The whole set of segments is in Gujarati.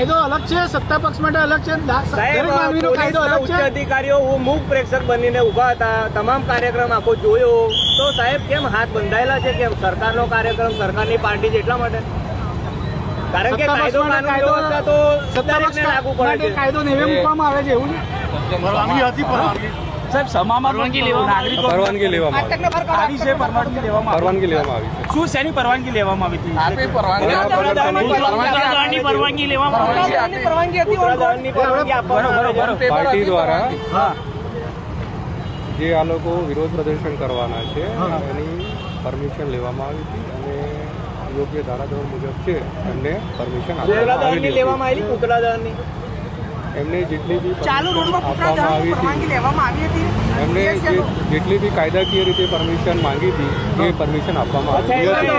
કાયદો અલગ છે, સત્તા પક્ષ માટે અલગ છે, દરેક માનવીનો કાયદો અલગ છે. ઉચ્ચ અધિકારીઓ મૂક પ્રેક્ષક બનીને ઉભા હતા, તમામ કાર્યક્રમ આખો જોયો, તો સાહેબ કેમ હાથ બંધાયેલા છે? કેમ સરકારનો કાર્યક્રમ, સરકારની પાર્ટી છે એટલા માટે? કારણ કે કાયદો કાનૂન વ્યવસ્થા તો દરેકને લાગુ પડે છે. કાયદો નેવે મૂકવામાં આવે છે એવું છે. પરવાનગી હતી, પરવાનગી સાહેબ સમામાં નાગરિકો પરવાનગી લેવામાં આવી છે, પરવાનગી લેવામાં આવી છે. શું શેની પરવાનગી લેવામાં આવી હતી? પરવાનગી આપવામાં આવે છે. પાર્ટી દ્વારા જે આ લોકો વિરોધ પ્રદર્શન કરવાના છે એની પરમિશન લેવામાં આવી હતી અને યોગ્ય ધારાધોરણ મુજબ છે એમને પરમિશન આપવામાં આવેલી પુતળાદાનની એમને જેટલી બી આપવામાં આવી હતી, એમને જેટલી બી કાયદાકીય રીતે પરમિશન માંગી હતી એ પરમિશન આપવામાં આવી હતી.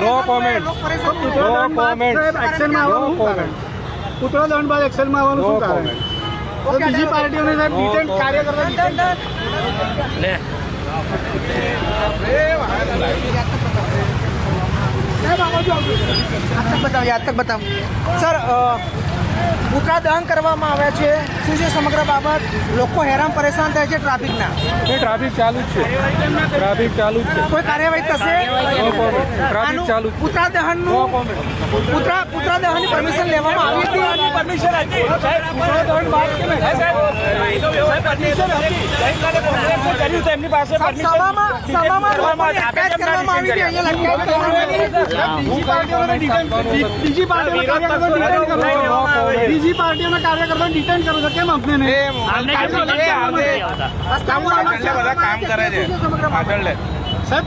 નો કોમેન્ટ. પુતળા દહન બાદ એક્શનમાં આવવાનું શું કારણ? તો બીજી પાર્ટીઓને સાહેબ ડિટેન કાર્ય કરવા બતાવ સર, પુતળા દહન કરવામાં આવે છે, શું છે સમગ્ર બાબત? લોકો હેરાન પરેશાન થાય છે ટ્રાફિકના. ટ્રાફિક ચાલુ જ છે, ટ્રાફિક ચાલુ જ છે. કોઈ કાર્યવાહી થશે? ટ્રાફિક ચાલુ જ છે. પુતળા દહનનું પુતળા દહનની પરમિશન લેવામાં આવી હતી. બીજી પાર્ટીઓના કાર્યકર્તાઓને ડિટેન કરો છો, કેમ અમને નહીં? બધા કામ કરે છે આગળ લે. સાહેબ